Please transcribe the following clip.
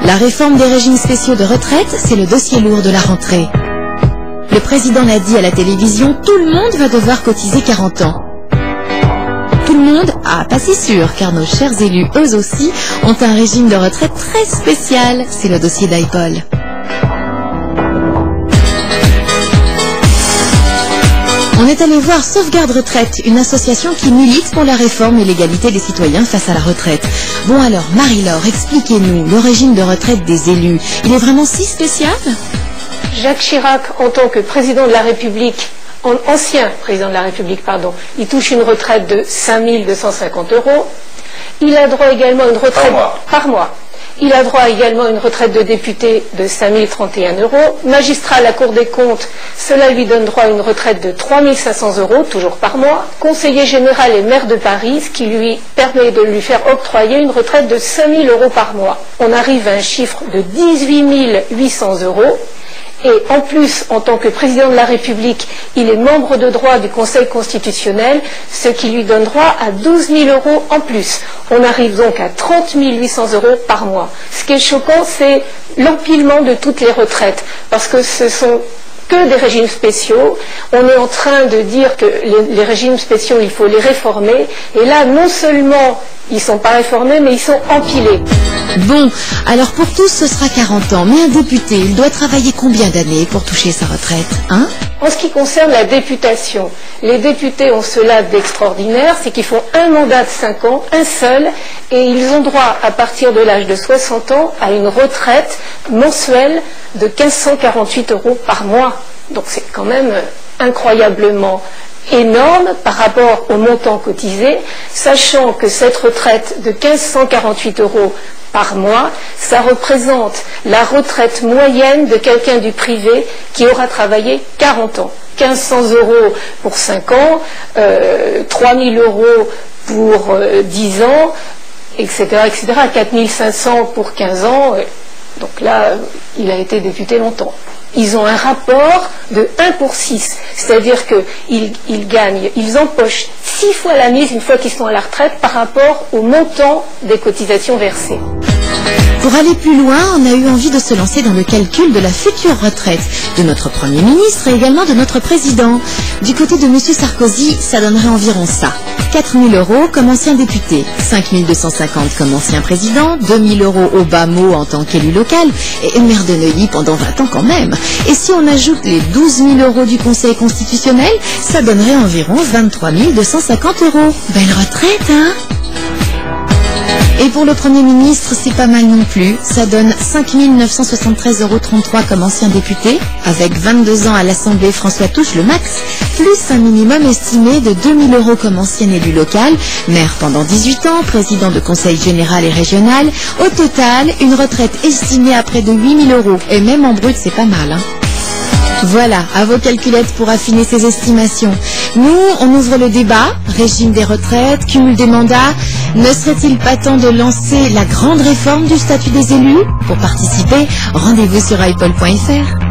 La réforme des régimes spéciaux de retraite, c'est le dossier lourd de la rentrée. Le président l'a dit à la télévision, tout le monde va devoir cotiser 40 ans. Tout le monde? Ah, pas si sûr, car nos chers élus, eux aussi, ont un régime de retraite très spécial. C'est le dossier d'Aipol. On est allé voir Sauvegarde Retraite, une association qui milite pour la réforme et l'égalité des citoyens face à la retraite. Bon alors, Marie-Laure, expliquez-nous, le régime de retraite des élus, il est vraiment si spécial? Jacques Chirac, en tant que président de la République, ancien président de la République, pardon, il touche une retraite de 5 250 €. Il a droit également à une retraite par mois. Il a droit également à une retraite de député de 5 031 €. Magistrat à la Cour des comptes, cela lui donne droit à une retraite de 3 500 €, toujours par mois. Conseiller général et maire de Paris, ce qui lui permet de lui faire octroyer une retraite de 5 000 € par mois. On arrive à un chiffre de 18 800 €. Et en plus, en tant que président de la République, il est membre de droit du Conseil constitutionnel, ce qui lui donne droit à 12 000 € en plus. On arrive donc à 30 800 € par mois. Ce qui est choquant, c'est l'empilement de toutes les retraites, parce que ce sont que des régimes spéciaux. On est en train de dire que les régimes spéciaux, il faut les réformer. Et là, non seulement ils ne sont pas réformés, mais ils sont empilés. Bon, alors pour tous, ce sera 40 ans. Mais un député, il doit travailler combien d'années pour toucher sa retraite, hein? En ce qui concerne la députation, les députés ont cela d'extraordinaire, c'est qu'ils font un mandat de 5 ans, un seul, et ils ont droit, à partir de l'âge de 60 ans, à une retraite mensuelle de 1 548 € par mois. Donc c'est quand même incroyablement énorme par rapport au montant cotisé, sachant que cette retraite de 1 548 € par mois, ça représente la retraite moyenne de quelqu'un du privé qui aura travaillé 40 ans. 1 500 € pour 5 ans, 3 000 € pour 10 ans, etc., etc., 4 500 pour 15 ans. Donc là, il a été député longtemps. Ils ont un rapport de 1 pour 6, c'est-à-dire qu'ils gagnent, ils empochent 6 fois la mise une fois qu'ils sont à la retraite par rapport au montant des cotisations versées. Pour aller plus loin, on a eu envie de se lancer dans le calcul de la future retraite de notre Premier ministre et également de notre président. Du côté de M. Sarkozy, ça donnerait environ ça. 4 000 € comme ancien député, 5 250 comme ancien président, 2 000 € au bas mot en tant qu'élu local et maire de Neuilly pendant 20 ans quand même. Et si on ajoute les 12 000 € du Conseil constitutionnel, ça donnerait environ 23 250 €. Belle retraite, hein? Et pour le Premier ministre, c'est pas mal non plus. Ça donne 5 973,33 € comme ancien député, avec 22 ans à l'Assemblée, François touche le max, plus un minimum estimé de 2 000 € comme ancien élu local, maire pendant 18 ans, président de conseil général et régional. Au total, une retraite estimée à près de 8 000 €. Et même en brut, c'est pas mal, hein? Voilà, à vos calculettes pour affiner ces estimations. Nous, on ouvre le débat, régime des retraites, cumul des mandats. Ne serait-il pas temps de lancer la grande réforme du statut des élus? Pour participer, rendez-vous sur aipol.fr.